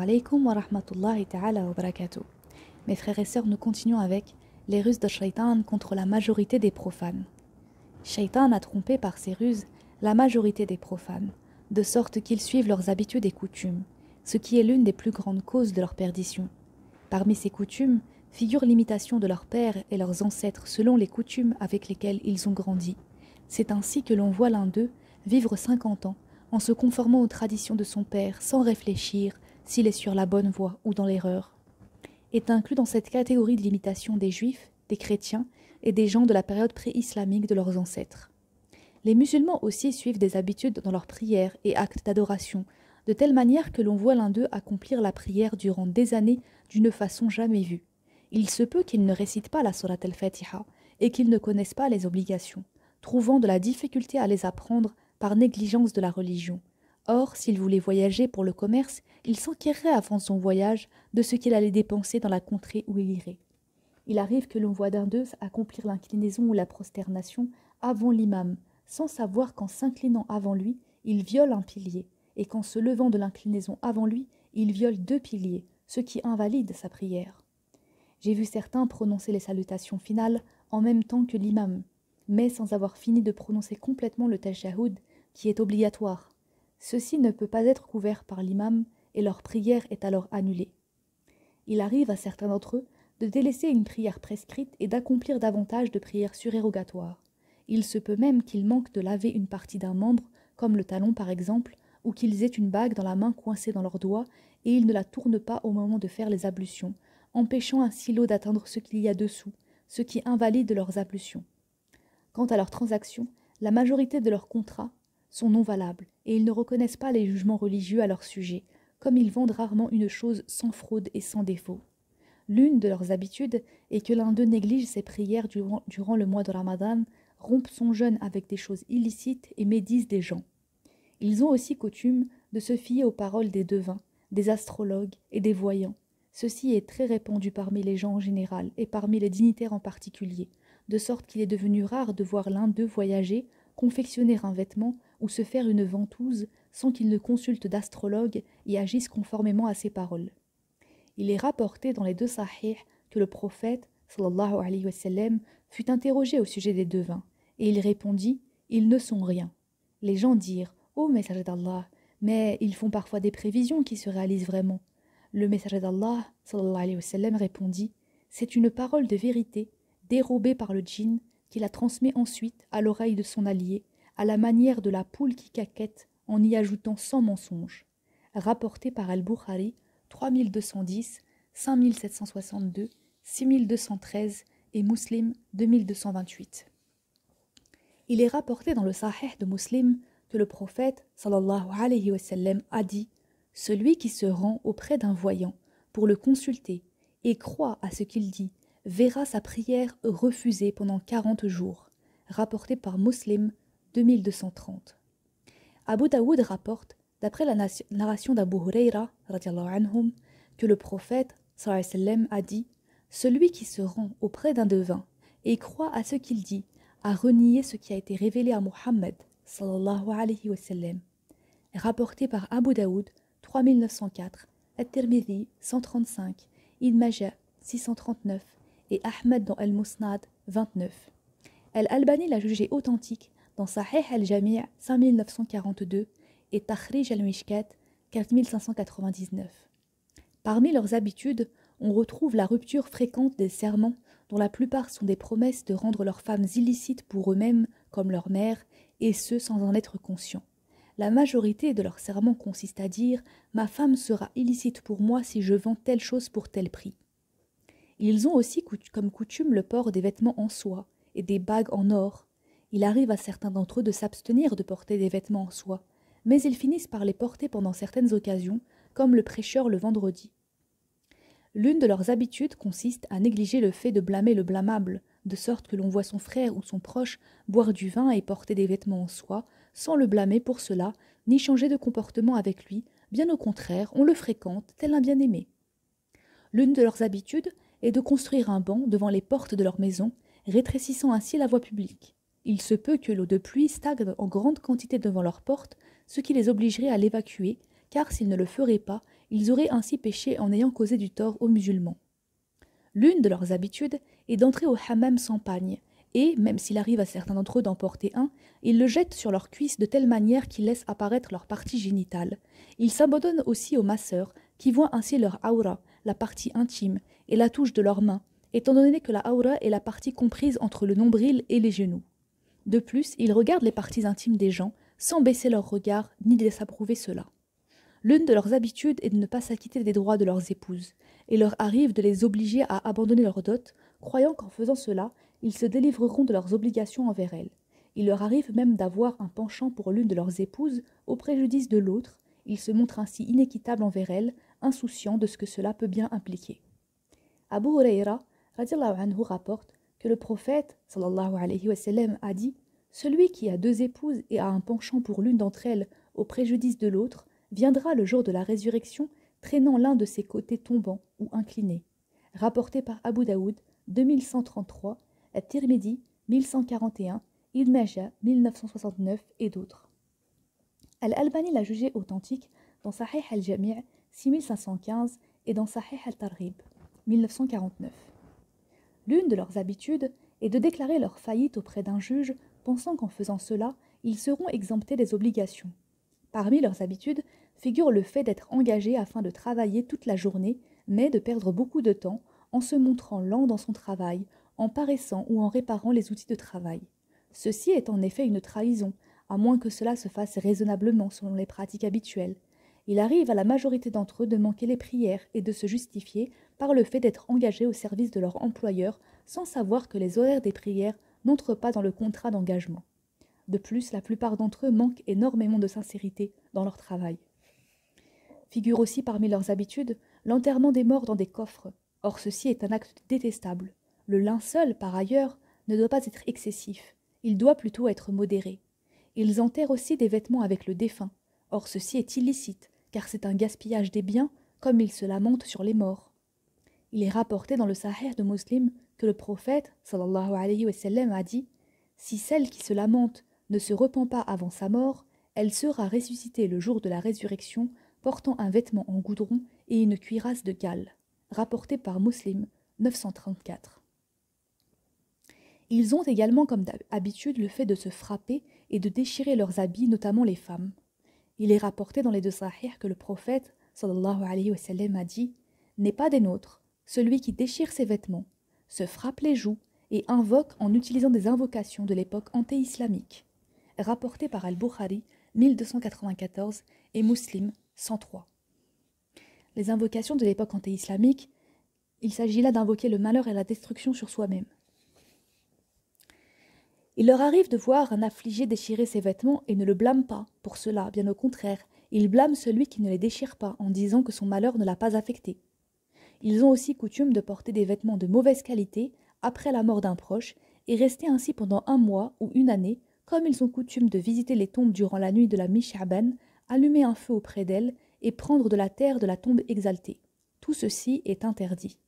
alaikum wa rahmatullahi ta'ala wa barakatuh. Mes frères et sœurs, nous continuons avec les ruses de Shaitan contre la majorité des profanes. Shaitan a trompé par ses ruses la majorité des profanes, de sorte qu'ils suivent leurs habitudes et coutumes, ce qui est l'une des plus grandes causes de leur perdition. Parmi ces coutumes figure l'imitation de leurs pères et leurs ancêtres selon les coutumes avec lesquelles ils ont grandi. C'est ainsi que l'on voit l'un d'eux vivre 50 ans en se conformant aux traditions de son père sans réfléchir s'il est sur la bonne voie ou dans l'erreur. Est inclus dans cette catégorie de l'imitation des juifs, des chrétiens et des gens de la période pré-islamique de leurs ancêtres. Les musulmans aussi suivent des habitudes dans leurs prières et actes d'adoration, de telle manière que l'on voit l'un d'eux accomplir la prière durant des années d'une façon jamais vue. Il se peut qu'ils ne récitent pas la Surat al-Fatiha et qu'ils ne connaissent pas les obligations, trouvant de la difficulté à les apprendre par négligence de la religion. Or, s'il voulait voyager pour le commerce, il s'enquérerait avant son voyage de ce qu'il allait dépenser dans la contrée où il irait. Il arrive que l'on voit d'un d'eux accomplir l'inclinaison ou la prosternation avant l'imam, sans savoir qu'en s'inclinant avant lui, il viole un pilier, et qu'en se levant de l'inclinaison avant lui, il viole 2 piliers, ce qui invalide sa prière. J'ai vu certains prononcer les salutations finales en même temps que l'imam, mais sans avoir fini de prononcer complètement le tashahhud, qui est obligatoire. Ceci ne peut pas être couvert par l'imam et leur prière est alors annulée. Il arrive à certains d'entre eux de délaisser une prière prescrite et d'accomplir davantage de prières surérogatoires. Il se peut même qu'ils manquent de laver une partie d'un membre, comme le talon par exemple, ou qu'ils aient une bague dans la main coincée dans leur doigt et ils ne la tournent pas au moment de faire les ablutions, empêchant ainsi l'eau d'atteindre ce qu'il y a dessous, ce qui invalide leurs ablutions. Quant à leurs transactions, la majorité de leurs contrats sont non valables et ils ne reconnaissent pas les jugements religieux à leur sujet, comme ils vendent rarement une chose sans fraude et sans défaut. L'une de leurs habitudes est que l'un d'eux néglige ses prières durant le mois de Ramadan, rompt son jeûne avec des choses illicites et médisent des gens. Ils ont aussi coutume de se fier aux paroles des devins, des astrologues et des voyants. Ceci est très répandu parmi les gens en général et parmi les dignitaires en particulier, de sorte qu'il est devenu rare de voir l'un d'eux voyager, confectionner un vêtement ou se faire une ventouse sans qu'il ne consulte d'astrologue et agisse conformément à ses paroles. Il est rapporté dans les 2 sahih que le prophète, sallallahu alayhi wa sallam, fut interrogé au sujet des devins, et il répondit « Ils ne sont rien ». Les gens dirent « Ô messager d'Allah, mais ils font parfois des prévisions qui se réalisent vraiment ». Le messager d'Allah, sallallahu alayhi wa sallam, répondit « C'est une parole de vérité, dérobée par le djinn, qui la transmet ensuite à l'oreille de son allié, à la manière de la poule qui caquette, en y ajoutant 100 mensonges. » Rapporté par Al-Bukhari, 3210, 5762, 6213 et Muslim 2228. Il est rapporté dans le Sahih de Muslim que le prophète sallallahu alayhi wa sallam a dit « Celui qui se rend auprès d'un voyant pour le consulter et croit à ce qu'il dit verra sa prière refusée pendant 40 jours. » Rapporté par Muslim 2230. Abu Daoud rapporte, d'après la narration d'Abu Huraira, que le prophète sallallahu alayhi wa sallam a dit « Celui qui se rend auprès d'un devin et croit à ce qu'il dit a renié ce qui a été révélé à Muhammad sallallahu alayhi wa sallam. » Rapporté par Abu Daoud 3904, At-Tirmidhi 135, Ibn Majah 639 et Ahmad dans Al-Musnad 29. Al-Albani l'a jugé authentique dans Sahih al-Jami' 5942 et Takhrij al-Mishkat 4599. Parmi leurs habitudes, on retrouve la rupture fréquente des serments dont la plupart sont des promesses de rendre leurs femmes illicites pour eux-mêmes comme leur mère, et ce sans en être conscients. La majorité de leurs serments consiste à dire « Ma femme sera illicite pour moi si je vends telle chose pour tel prix ». Ils ont aussi comme coutume le port des vêtements en soie et des bagues en or. Il arrive à certains d'entre eux de s'abstenir de porter des vêtements en soie, mais ils finissent par les porter pendant certaines occasions, comme le prêcheur le vendredi. L'une de leurs habitudes consiste à négliger le fait de blâmer le blâmable, de sorte que l'on voit son frère ou son proche boire du vin et porter des vêtements en soie, sans le blâmer pour cela, ni changer de comportement avec lui, bien au contraire, on le fréquente, tel un bien-aimé. L'une de leurs habitudes est de construire un banc devant les portes de leur maison, rétrécissant ainsi la voie publique. Il se peut que l'eau de pluie stagne en grande quantité devant leurs portes, ce qui les obligerait à l'évacuer, car s'ils ne le feraient pas, Ils auraient ainsi péché en ayant causé du tort aux musulmans. L'une de leurs habitudes est d'entrer au hammam sans pagne, et, même s'il arrive à certains d'entre eux d'en porter un, ils le jettent sur leurs cuisses de telle manière qu'ils laissent apparaître leur partie génitale. Ils s'abandonnent aussi aux masseurs, qui voient ainsi leur aura, la partie intime, et la touche de leurs mains, étant donné que la aura est la partie comprise entre le nombril et les genoux. De plus, ils regardent les parties intimes des gens, sans baisser leur regard, ni désapprouver cela. L'une de leurs habitudes est de ne pas s'acquitter des droits de leurs épouses. Il leur arrive de les obliger à abandonner leur dot, croyant qu'en faisant cela, ils se délivreront de leurs obligations envers elles. Il leur arrive même d'avoir un penchant pour l'une de leurs épouses au préjudice de l'autre. Ils se montrent ainsi inéquitables envers elles, insouciants de ce que cela peut bien impliquer. Abu Huraira radiallahu anhu rapporte que le prophète sallallahu alayhi wa sallam a dit « Celui qui a deux épouses et a un penchant pour l'une d'entre elles au préjudice de l'autre, viendra le jour de la résurrection traînant l'un de ses côtés tombant ou incliné. » Rapporté par Abu Daoud, 2133, At-Tirmidhi, 1141, Ibn Majah, 1969 et d'autres. Al-Albani l'a jugé authentique dans Sahih al-Jami' 6515 et dans Sahih al-Targhib, 1949. L'une de leurs habitudes est de déclarer leur faillite auprès d'un juge, pensant qu'en faisant cela, ils seront exemptés des obligations. Parmi leurs habitudes figure le fait d'être engagé afin de travailler toute la journée, mais de perdre beaucoup de temps en se montrant lent dans son travail, en paraissant ou en réparant les outils de travail. Ceci est en effet une trahison, à moins que cela se fasse raisonnablement selon les pratiques habituelles. Il arrive à la majorité d'entre eux de manquer les prières et de se justifier par le fait d'être engagés au service de leur employeur sans savoir que les horaires des prières n'entrent pas dans le contrat d'engagement. De plus, la plupart d'entre eux manquent énormément de sincérité dans leur travail. Figure aussi parmi leurs habitudes l'enterrement des morts dans des coffres. Or ceci est un acte détestable. Le linceul, par ailleurs, ne doit pas être excessif. Il doit plutôt être modéré. Ils enterrent aussi des vêtements avec le défunt. Or ceci est illicite, car c'est un gaspillage des biens, comme ils se lamentent sur les morts. Il est rapporté dans le Sahih de Muslim que le prophète, sallallahu alayhi wa sallam, a dit « Si celle qui se lamente ne se repent pas avant sa mort, elle sera ressuscitée le jour de la résurrection, portant un vêtement en goudron et une cuirasse de gale. » Rapporté par Muslim, 934. Ils ont également comme habitude le fait de se frapper et de déchirer leurs habits, notamment les femmes. Il est rapporté dans les deux sahih que le prophète, sallallahu alayhi wa sallam, a dit « N'est pas des nôtres, celui qui déchire ses vêtements, se frappe les joues et invoque en utilisant des invocations de l'époque anté-islamique. » Rapporté par Al-Bukhari, 1294 et Muslim, 103. Les invocations de l'époque anté-islamique, il s'agit là d'invoquer le malheur et la destruction sur soi-même. Il leur arrive de voir un affligé déchirer ses vêtements et ne le blâment pas pour cela, bien au contraire, ils blâment celui qui ne les déchire pas en disant que son malheur ne l'a pas affecté. Ils ont aussi coutume de porter des vêtements de mauvaise qualité après la mort d'un proche et rester ainsi pendant 1 mois ou 1 année, comme ils ont coutume de visiter les tombes durant la nuit de la mi-Sha'ban, allumer un feu auprès d'elles et prendre de la terre de la tombe exaltée. Tout ceci est interdit.